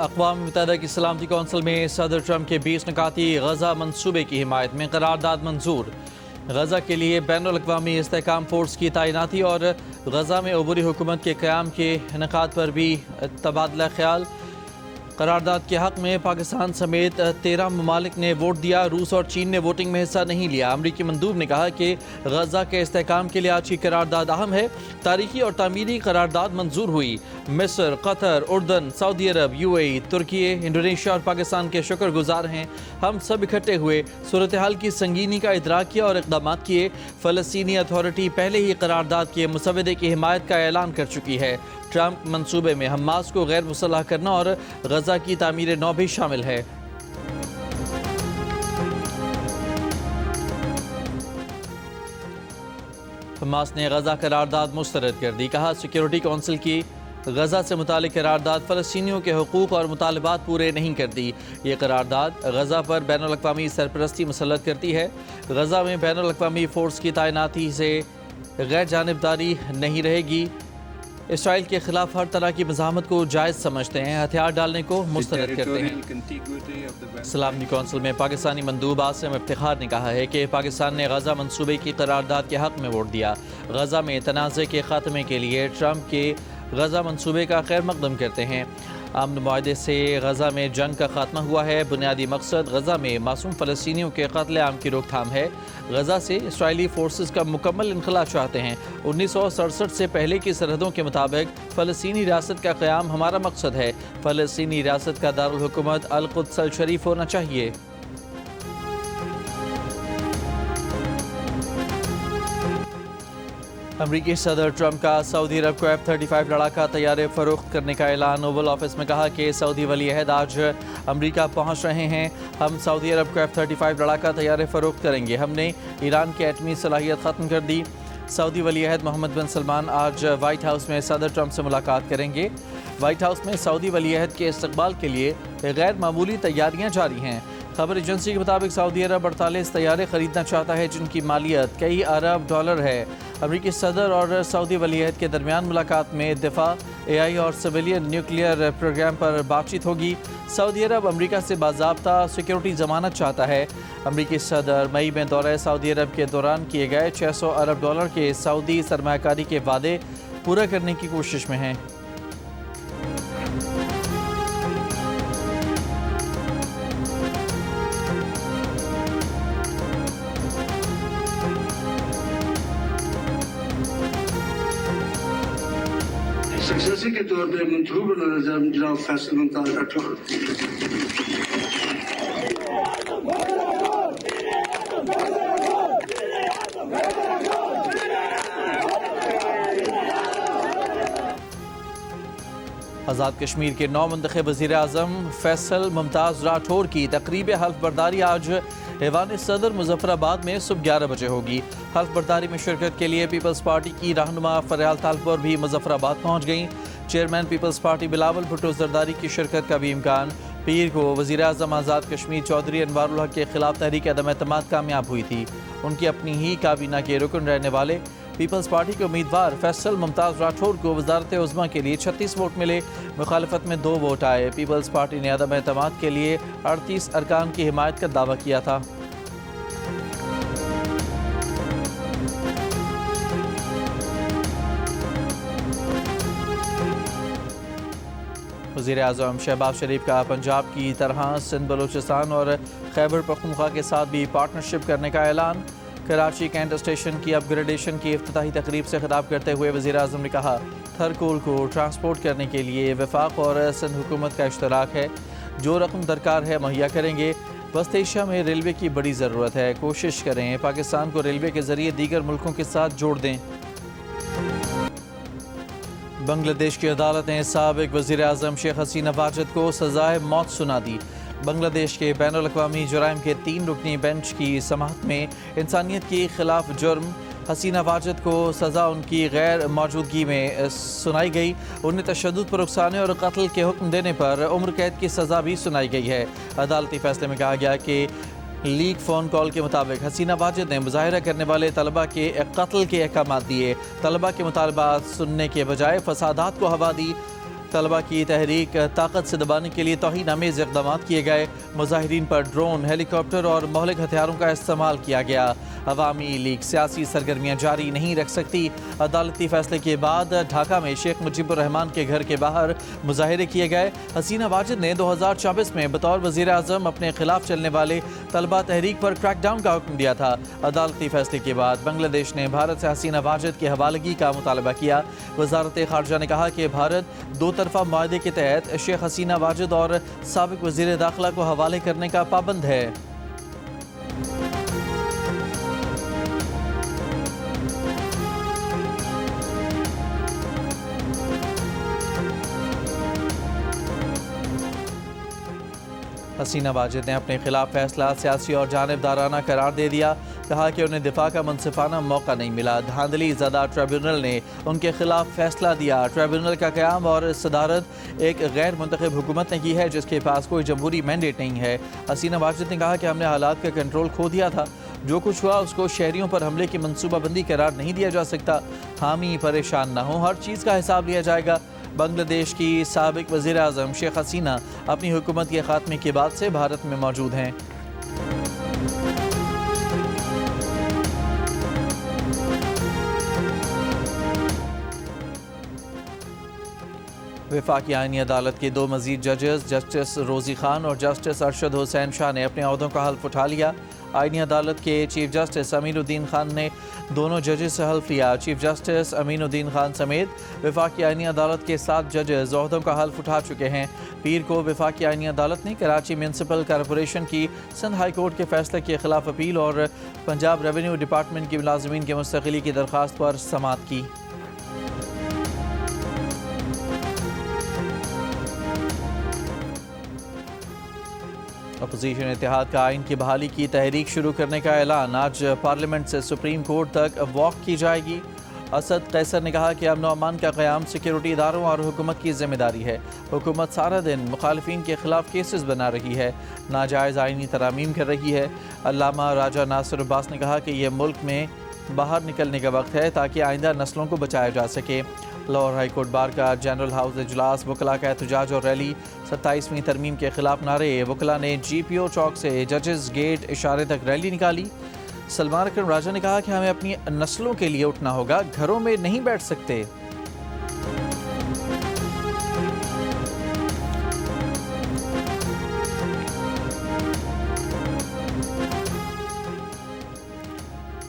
اقوام متحدہ کی سلامتی کونسل میں صدر ٹرمپ کے 20 نکاتی غزہ منصوبے کی حمایت میں قرارداد منظور۔ غزہ کے لیے بین الاقوامی استحکام فورس کی تعیناتی اور غزہ میں عبوری حکومت کے قیام کے انعقاد پر بھی تبادلہ خیال۔ قرارداد کے حق میں پاکستان سمیت 13 ممالک نے ووٹ دیا۔ روس اور چین نے ووٹنگ میں حصہ نہیں لیا۔ امریکی مندوب نے کہا کہ غزہ کے استحکام کے لیے آج کی قرارداد اہم ہے۔ تاریخی اور تعمیری قرارداد منظور ہوئی۔ مصر، قطر، اردن، سعودی عرب، UAE، ترکی، انڈونیشیا اور پاکستان کے شکر گزار ہیں۔ ہم سب اکٹھے ہوئے، صورتحال کی سنگینی کا ادراک کیا اور اقدامات کیے۔ فلسطینی اتھارٹی پہلے ہی قرارداد کے مسودے کی حمایت کا اعلان کر چکی ہے۔ ٹرمپ منصوبے میں حماس کو غیر مسلح کرنا اور غزہ کی تعمیر نو بھی شامل ہے۔ حماس نے غزہ قرارداد مسترد کر دی۔ کہا سیکیورٹی کونسل کی غزہ سے متعلق قرارداد فلسطینیوں کے حقوق اور مطالبات پورے نہیں کرتی۔ یہ قرارداد غزہ پر بین الاقوامی سرپرستی مسلط کرتی ہے۔ غزہ میں بین الاقوامی فورس کی تعیناتی سے غیر جانبداری نہیں رہے گی۔ اسرائیل کے خلاف ہر طرح کی مزاحمت کو جائز سمجھتے ہیں، ہتھیار ڈالنے کو مسترد کرتے ہیں۔ سلامتی کونسل میں پاکستانی مندوب عاصم افتخار نے کہا ہے کہ پاکستان نے غزہ منصوبے کی قرارداد کے حق میں ووٹ دیا۔ غزہ میں تنازع کے خاتمے کے لیے ٹرمپ کے غزہ منصوبے کا خیر مقدم کرتے ہیں۔ امن معاہدے سے غزہ میں جنگ کا خاتمہ ہوا ہے۔ بنیادی مقصد غزہ میں معصوم فلسطینیوں کے قتل عام کی روک تھام ہے۔ غزہ سے اسرائیلی فورسز کا مکمل انخلاء چاہتے ہیں۔ 1967 سے پہلے کی سرحدوں کے مطابق فلسطینی ریاست کا قیام ہمارا مقصد ہے۔ فلسطینی ریاست کا دارالحکومت القدس الشریف ہونا چاہیے۔ امریکی صدر ٹرمپ کا سعودی عرب کو F-35 لڑاکا طیارے فروخت کرنے کا اعلان۔ اوول آفس میں کہا کہ سعودی ولی عہد آج امریکہ پہنچ رہے ہیں۔ ہم سعودی عرب کو F-35 لڑاکا طیارے فروخت کریں گے۔ ہم نے ایران کی ایٹمی صلاحیت ختم کر دی۔ سعودی ولی عہد محمد بن سلمان آج وائٹ ہاؤس میں صدر ٹرمپ سے ملاقات کریں گے۔ وائٹ ہاؤس میں سعودی ولی عہد کے استقبال کے لیے غیر معمولی تیاریاں جاری ہیں۔ خبر ایجنسی کے مطابق سعودی عرب 48 طیارے خریدنا چاہتا ہے جن کی مالیت کئی ارب ڈالر ہے۔ امریکی صدر اور سعودی ولی عہد کے درمیان ملاقات میں دفاع، AI اور سویلین نیوکلیئر پروگرام پر بات چیت ہوگی۔ سعودی عرب امریکہ سے باضابطہ سیکیورٹی ضمانت چاہتا ہے۔ امریکی صدر مئی میں دورہ سعودی عرب کے دوران کیے گئے 600 ارب ڈالر کے سعودی سرمایہ کاری کے وعدے پورا کرنے کی کوشش میں ہیں۔ سیاسی کے طور پہ منصوبہ نظر جناب فیصل ممتاز راٹھور آزاد کشمیر کے نو منتخب وزیر اعظم فیصل ممتاز راٹھور کی تقریب حلف برداری آج ایوان صدر مظفر آباد میں صبح 11 بجے ہوگی۔ حلف برداری میں شرکت کے لیے پیپلز پارٹی کی رہنما فریال طالپور بھی مظفر آباد پہنچ گئیں۔ چیئرمین پیپلز پارٹی بلاول بھٹو زرداری کی شرکت کا بھی امکان۔ پیر کو وزیر اعظم آزاد کشمیر چودھری انوار الحق کے خلاف تحریک عدم اعتماد کامیاب ہوئی تھی۔ ان کی اپنی ہی کابینہ کے رکن رہنے والے پیپلز پارٹی کے امیدوار فیصل ممتاز راٹھور کو وزارت عظمیٰ کے لیے 36 ووٹ ملے، مخالفت میں 2 ووٹ آئے۔ پیپلز پارٹی نے عدم اعتماد کے لیے 38 ارکان کی حمایت کا دعویٰ کیا تھا۔ وزیر اعظم شہباز شریف کا پنجاب کی طرح سندھ بلوچستان اور خیبر پختونخوا کے ساتھ بھی پارٹنرشپ کرنے کا اعلان۔ کراچی کینٹ اسٹیشن کی اپ گریڈیشن کی افتتاحی تقریب سے خطاب کرتے ہوئے وزیر اعظم نے کہا تھرکول کو ٹرانسپورٹ کرنے کے لیے وفاق اور سندھ حکومت کا اشتراک ہے۔ جو رقم درکار ہے مہیا کریں گے۔ وسط ایشیا میں ریلوے کی بڑی ضرورت ہے، کوشش کریں پاکستان کو ریلوے کے ذریعے دیگر ملکوں کے ساتھ جوڑ دیں۔ بنگلہ دیش کی عدالت نے سابق وزیر اعظم شیخ حسینہ واجد کو سزائے موت سنا دی۔ بنگلہ دیش کے بین الاقوامی جرائم کے 3 رکنی بینچ کی سماعت میں انسانیت کے خلاف جرم حسینہ واجد کو سزا ان کی غیر موجودگی میں سنائی گئی۔ انہیں تشدد پر اکسانے اور قتل کے حکم دینے پر عمر قید کی سزا بھی سنائی گئی ہے۔ عدالتی فیصلے میں کہا گیا کہ لیک فون کال کے مطابق حسینہ واجد نے مظاہرہ کرنے والے طلبہ کے قتل کے احکامات دیے، طلبہ کے مطالبات سننے کے بجائے فسادات کو ہوا دی۔ طلبہ کی تحریک طاقت سے دبانے کے لیے توہین آمیز اقدامات کیے گئے، مظاہرین پر ڈرون، ہیلی کاپٹر اور مہلک ہتھیاروں کا استعمال کیا گیا۔ عوامی لیگ سیاسی سرگرمیاں جاری نہیں رکھ سکتی، عدالتی فیصلے کے بعد ڈھاکہ میں شیخ مجیب الرحمان کے گھر کے باہر مظاہرے کیے گئے۔ حسینہ واجد نے 2024 میں بطور وزیر اعظم اپنے خلاف چلنے والے طلبہ تحریک پر کریک ڈاؤن کا حکم دیا تھا۔ عدالتی فیصلے کے بعد بنگلہ دیش نے بھارت سے حسینہ واجد کی حوالگی کا مطالبہ کیا۔ وزارت خارجہ نے کہا کہ بھارت دو طرفہ معاہدے کے تحت شیخ حسینہ واجد اور سابق وزیر داخلہ کو حوالے کرنے کا پابند ہے۔ حسینہ واجد نے اپنے خلاف فیصلہ سیاسی اور جانبدارانہ قرار دے دیا، کہا کہ انہیں دفاع کا منصفانہ موقع نہیں ملا۔ دھاندلی زدہ ٹریبیونل نے ان کے خلاف فیصلہ دیا۔ ٹریبیونل کا قیام اور صدارت ایک غیر منتخب حکومت نے کی ہے جس کے پاس کوئی جمہوری مینڈیٹ نہیں ہے۔ حسینہ واجد نے کہا کہ ہم نے حالات کا کنٹرول کھو دیا تھا، جو کچھ ہوا اس کو شہریوں پر حملے کی منصوبہ بندی قرار نہیں دیا جا سکتا۔ حامی پریشان نہ ہوں، ہر چیز کا حساب لیا جائے گا۔ بنگلہ دیش کی سابق وزیر اعظم شیخ حسینہ اپنی حکومت کے خاتمے کے بعد سے بھارت میں موجود ہیں۔ وفاقی آئینی عدالت کے دو مزید ججز جسٹس روزی خان اور جسٹس ارشد حسین شاہ نے اپنے عہدوں کا حلف اٹھا لیا۔ آئینی عدالت کے چیف جسٹس امین الدین خان نے دونوں ججز سے حلف لیا۔ چیف جسٹس امین الدین خان سمیت وفاقی آئینی عدالت کے 7 ججز عہدوں کا حلف اٹھا چکے ہیں۔ پیر کو وفاقی آئینی عدالت نے کراچی میونسپل کارپوریشن کی سندھ ہائی کورٹ کے فیصلے کے خلاف اپیل اور پنجاب ریونیو ڈپارٹمنٹ کے ملازمین کی مستقلی کی درخواست پر سماعت کی۔ اپوزیشن اتحاد کا آئین کی بحالی کی تحریک شروع کرنے کا اعلان۔ آج پارلیمنٹ سے سپریم کورٹ تک واک کی جائے گی۔ اسد قیصر نے کہا کہ امن و امان کا قیام سیکیورٹی اداروں اور حکومت کی ذمہ داری ہے۔ حکومت سارا دن مخالفین کے خلاف کیسز بنا رہی ہے، ناجائز آئینی ترامیم کر رہی ہے۔ علامہ راجہ ناصر عباس نے کہا کہ یہ ملک میں باہر نکلنے کا وقت ہے تاکہ آئندہ نسلوں کو بچایا جا سکے۔ لاہور ہائی کورٹ بار کا جنرل ہاؤس اجلاس، وکلاء کا احتجاج اور ریلی، 27ویں ترمیم کے خلاف نعرے۔ وکلاء نے جی پی او چوک سے ججز گیٹ اشارے تک ریلی نکالی۔ سلمان اکرم راجہ نے کہا کہ ہمیں اپنی نسلوں کے لیے اٹھنا ہوگا، گھروں میں نہیں بیٹھ سکتے۔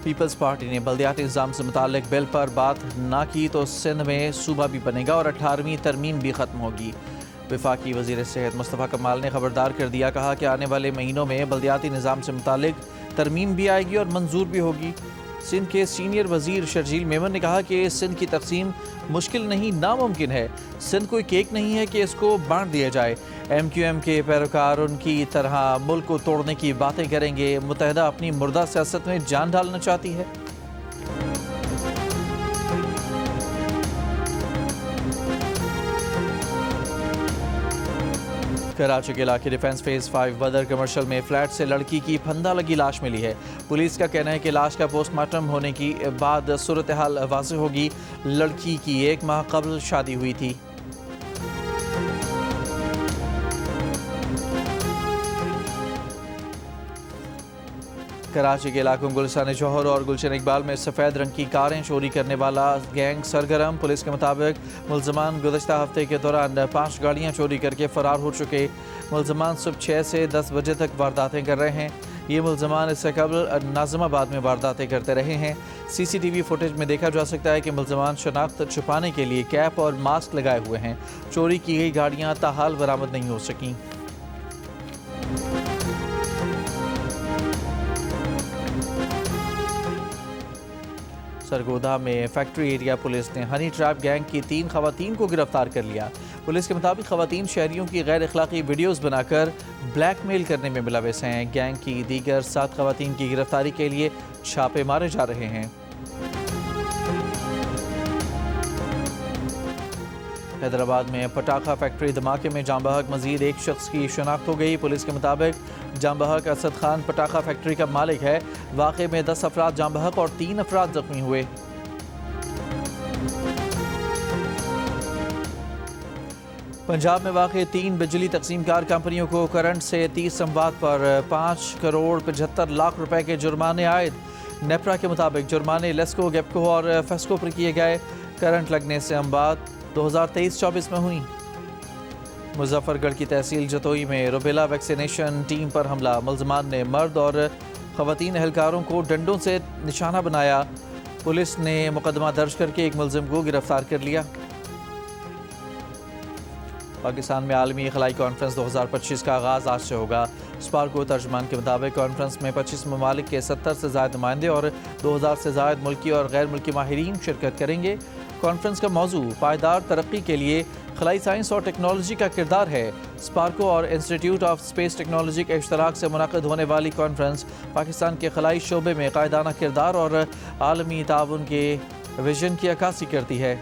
پیپلز پارٹی نے بلدیاتی نظام سے متعلق بل پر بات نہ کی تو سندھ میں صوبہ بھی بنے گا اور 18ویں ترمیم بھی ختم ہوگی۔ وفاقی وزیر صحت مصطفیٰ کمال نے خبردار کر دیا، کہا کہ آنے والے مہینوں میں بلدیاتی نظام سے متعلق ترمیم بھی آئے گی اور منظور بھی ہوگی۔ سندھ کے سینئر وزیر شرجیل میمن نے کہا کہ سندھ کی تقسیم مشکل نہیں، ناممکن ہے۔ سندھ کوئی کیک نہیں ہے کہ اس کو بانٹ دیا جائے۔ ایم کیو ایم کے پیروکار ان کی طرح ملک کو توڑنے کی باتیں کریں گے۔ متحدہ اپنی مردہ سیاست میں جان ڈالنا چاہتی ہے۔ کراچی کے علاقے ڈیفنس فیز 5 بدر کمرشل میں فلیٹ سے لڑکی کی پھندا لگی لاش ملی ہے۔ پولیس کا کہنا ہے کہ لاش کا پوسٹ مارٹم ہونے کی بعد صورتحال واضح ہوگی۔ لڑکی کی 1 ماہ قبل شادی ہوئی تھی۔ کراچی کے علاقوں گلشن جوہر اور گلشن اقبال میں سفید رنگ کی کاریں چوری کرنے والا گینگ سرگرم۔ پولیس کے مطابق ملزمان گزشتہ ہفتے کے دوران 5 گاڑیاں چوری کر کے فرار ہو چکے۔ ملزمان صبح 6 سے 10 بجے تک وارداتیں کر رہے ہیں۔ یہ ملزمان اس سے قبل ناظم آباد میں وارداتیں کرتے رہے ہیں۔ سی سی ٹی وی فوٹیج میں دیکھا جا سکتا ہے کہ ملزمان شناخت چھپانے کے لیے کیپ اور ماسک لگائے ہوئے ہیں۔ چوری کی گئی گاڑیاں تاحال برآمد نہیں ہو سکیں۔ سرگودا میں فیکٹری ایریا پولیس نے ہنی ٹریپ گینگ کی 3 خواتین کو گرفتار کر لیا۔ پولیس کے مطابق خواتین شہریوں کی غیر اخلاقی ویڈیوز بنا کر بلیک میل کرنے میں ملوث ہیں۔ گینگ کی دیگر 7 خواتین کی گرفتاری کے لیے چھاپے مارے جا رہے ہیں۔ حیدرآباد میں پٹاخہ فیکٹری دھماکے میں جاں بحق مزید 1 شخص کی شناخت ہو گئی۔ پولیس کے مطابق جاں بحق اسد خان پٹاخہ فیکٹری کا مالک ہے۔ واقعے میں 10 افراد جاں بحق اور 3 افراد زخمی ہوئے۔ پنجاب میں واقع 3 بجلی تقسیم کار کمپنیوں کو کرنٹ سے 30 اموات پر 5 کروڑ 75 لاکھ روپے کے جرمانے عائد۔ نیپرا کے مطابق جرمانے لیسکو، گیپکو اور فیسکو پر کیے گئے۔ کرنٹ لگنے سے اموات 2023-24 میں ہوئیں۔ مظفر گڑھ کی تحصیل جتوئی میں روبیلا ویکسینیشن ٹیم پر حملہ، ملزمان نے مرد اور خواتین اہلکاروں کو ڈنڈوں سے نشانہ بنایا۔ پولیس نے مقدمہ درج کر کے ایک ملزم کو گرفتار کر لیا۔ پاکستان میں عالمی خلائی کانفرنس 2025 کا آغاز آج سے ہوگا۔ اسپارکو ترجمان کے مطابق کانفرنس میں 25 ممالک کے 70 سے زائد نمائندے اور 2000 سے زائد ملکی اور غیر ملکی ماہرین شرکت کریں گے۔ کانفرنس کا موضوع پائیدار ترقی کے لیے خلائی سائنس اور ٹیکنالوجی کا کردار ہے۔ اسپارکو اور انسٹیٹیوٹ آف اسپیس ٹیکنالوجی کے اشتراک سے منعقد ہونے والی کانفرنس پاکستان کے خلائی شعبے میں قائدانہ کردار اور عالمی تعاون کے ویژن کی عکاسی کرتی ہے۔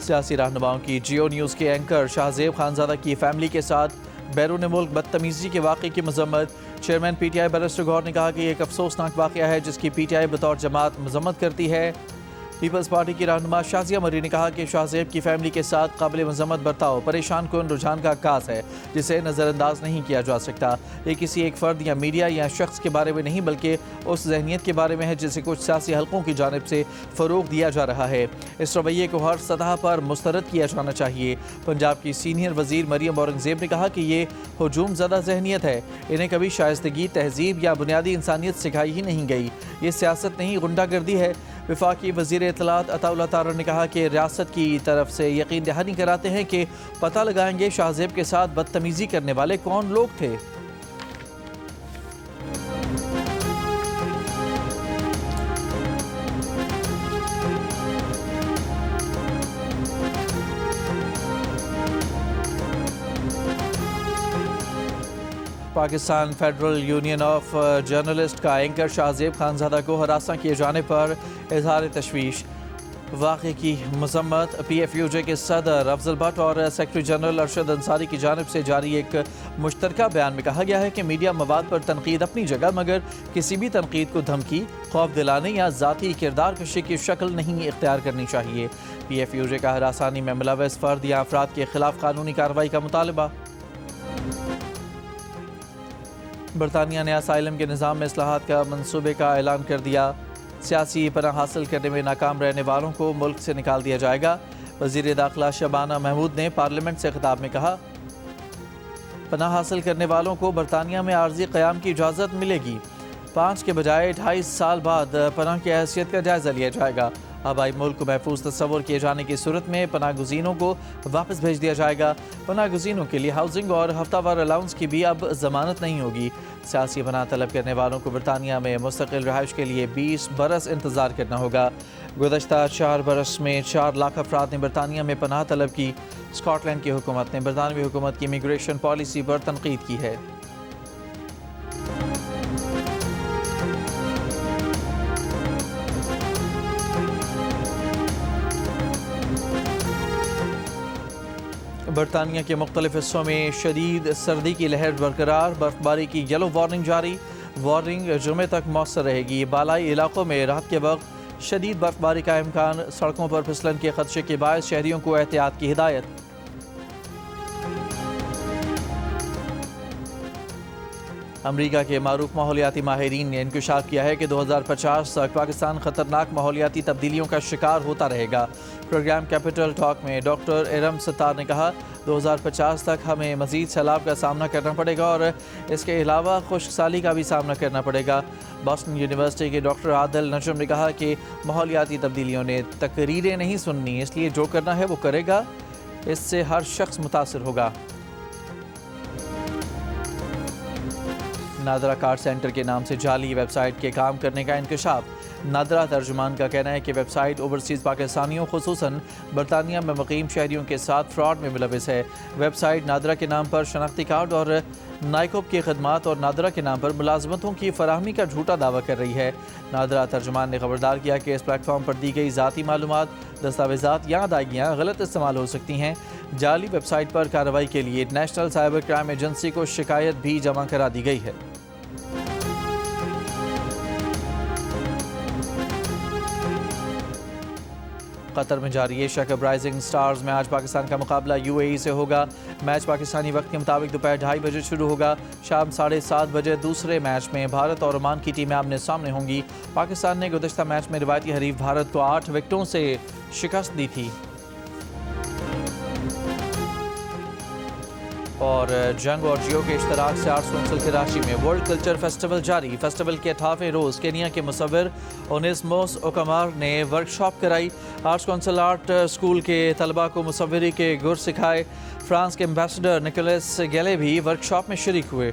سیاسی رہنماؤں کی جیو نیوز کے اینکر شاہزیب خانزادہ کی فیملی کے ساتھ بیرون ملک بدتمیزی کے واقعے کی مذمت۔ Chairman PTI barrister Gohar نے کہا کہ یہ ایک افسوسناک واقعہ ہے جس کی پی ٹی آئی بطور جماعت مذمت کرتی ہے۔ پیپلز پارٹی کی رہنما شازیہ مری نے کہا کہ شاہزیب کی فیملی کے ساتھ قابل مذمت برتاؤ پریشان کن رجحان کا عکاس ہے جسے نظر انداز نہیں کیا جا سکتا۔ یہ کسی ایک فرد یا میڈیا یا شخص کے بارے میں نہیں بلکہ اس ذہنیت کے بارے میں ہے جسے کچھ سیاسی حلقوں کی جانب سے فروغ دیا جا رہا ہے۔ اس رویے کو ہر سطح پر مسترد کیا جانا چاہیے۔ پنجاب کی سینئر وزیر مریم اورنگزیب نے کہا کہ یہ ہجوم زدہ ذہنیت ہے۔ انہیں کبھی شائستگی، تہذیب یا بنیادی انسانیت سکھائی ہی نہیں گئی۔ یہ سیاست نہیں، غنڈہ گردی ہے۔ وفاقی وزیر اطلاعات عطا اللہ تارڑ نے کہا کہ ریاست کی طرف سے یقین دہانی کراتے ہیں کہ پتہ لگائیں گے شاہزیب کے ساتھ بدتمیزی کرنے والے کون لوگ تھے۔ Pakistan federal union of journalist کا اینکر شاہزیب خانزادہ کو ہراساں کیے جانے پر اظہار تشویش۔ واقعے کی مذمت پی ایف یو جے کے صدر افضل بٹ اور سیکرٹری جنرل ارشد انصاری کی جانب سے جاری ایک مشترکہ بیان میں کہا گیا ہے کہ میڈیا مواد پر تنقید اپنی جگہ، مگر کسی بھی تنقید کو دھمکی، خوف دلانے یا ذاتی کردار کشی کی شکل نہیں اختیار کرنی چاہیے۔ پی ایف یو جے کا ہراسانی میں ملوث فرد یا افراد کے خلاف قانونی کارروائی کا مطالبہ۔ برطانیہ نے اسائلم کے نظام میں اصلاحات کا منصوبے کا اعلان کر دیا۔ سیاسی پناہ حاصل کرنے میں ناکام رہنے والوں کو ملک سے نکال دیا جائے گا۔ وزیر داخلہ شبانہ محمود نے پارلیمنٹ سے خطاب میں کہا، پناہ حاصل کرنے والوں کو برطانیہ میں عارضی قیام کی اجازت ملے گی۔ 5 کے بجائے 2.5 سال بعد پناہ کی حیثیت کا جائزہ لیا جائے گا۔ آبائی ملک کو محفوظ تصور کیے جانے کی صورت میں پناہ گزینوں کو واپس بھیج دیا جائے گا۔ پناہ گزینوں کے لیے ہاؤسنگ اور ہفتہ وار الاؤنس کی بھی اب ضمانت نہیں ہوگی۔ سیاسی پناہ طلب کرنے والوں کو برطانیہ میں مستقل رہائش کے لیے 20 برس انتظار کرنا ہوگا۔ گزشتہ 4 برس میں 4 لاکھ افراد نے برطانیہ میں پناہ طلب کی۔ اسکاٹ لینڈ کی حکومت نے برطانوی حکومت کی امیگریشن پالیسی پر تنقید کی ہے۔ برطانیہ کے مختلف حصوں میں شدید سردی کی لہر برقرار، برفباری کی یلو وارننگ جاری۔ وارننگ جمعے تک مؤثر رہے گی۔ بالائی علاقوں میں رات کے وقت شدید برفباری کا امکان، سڑکوں پر پھسلن کے خدشے کے باعث شہریوں کو احتیاط کی ہدایت۔ امریکہ کے معروف ماحولیاتی ماہرین نے انکشاف کیا ہے کہ 2050 تک پاکستان خطرناک ماحولیاتی تبدیلیوں کا شکار ہوتا رہے گا۔ پروگرام کیپٹل ٹاک میں ڈاکٹر ارم ستار نے کہا، 2050 تک ہمیں مزید سیلاب کا سامنا کرنا پڑے گا اور اس کے علاوہ خشک سالی کا بھی سامنا کرنا پڑے گا۔ باسٹن یونیورسٹی کے ڈاکٹر عادل نجم نے کہا کہ ماحولیاتی تبدیلیوں نے تقریریں نہیں سننی، اس لیے جو کرنا ہے وہ کرے گا، اس سے ہر شخص متاثر ہوگا۔ نادرا کارڈ سینٹر کے نام سے جعلی ویب سائٹ کے کام کرنے کا انکشاف۔ نادرا ترجمان کا کہنا ہے کہ ویب سائٹ اوورسیز پاکستانیوں خصوصاً برطانیہ میں مقیم شہریوں کے ساتھ فراڈ میں ملوث ہے۔ ویب سائٹ نادرا کے نام پر شناختی کارڈ اور نائکوب کی خدمات اور نادرا کے نام پر ملازمتوں کی فراہمی کا جھوٹا دعویٰ کر رہی ہے۔ نادرا ترجمان نے خبردار کیا کہ اس پلیٹ فارم پر دی گئی ذاتی معلومات، دستاویزات یا ادائیگیاں غلط استعمال ہو سکتی ہیں۔ جعلی ویب سائٹ پر کارروائی کے لیے نیشنل سائبر کرائم ایجنسی کو شکایت بھی جمع کرا دی گئی ہے۔ قطر میں جاری ایشیا کپ رائزنگ سٹارز میں آج پاکستان کا مقابلہ UAE سے ہوگا۔ میچ پاکستانی وقت کے مطابق دوپہر 2:30 بجے شروع ہوگا۔ شام 7:30 بجے دوسرے میچ میں بھارت اور عمان کی ٹیمیں آمنے سامنے ہوں گی۔ پاکستان نے گزشتہ میچ میں روایتی حریف بھارت کو 8 وکٹوں سے شکست دی تھی۔ اور جنگ اور جیو کے اشتراک سے آرٹس کونسل کراچی میں ورلڈ کلچر فیسٹیول جاری۔ فیسٹیول کے 58ویں روز کینیا کے مصور اونیسموس اوکامار نے ورکشاپ کرائی۔ آرٹس کونسل آرٹ اسکول کے طلباء کو مصوری کے گر سکھائے۔ فرانس کے ایمبیسڈر نکولس گیلے بھی ورکشاپ میں شریک ہوئے۔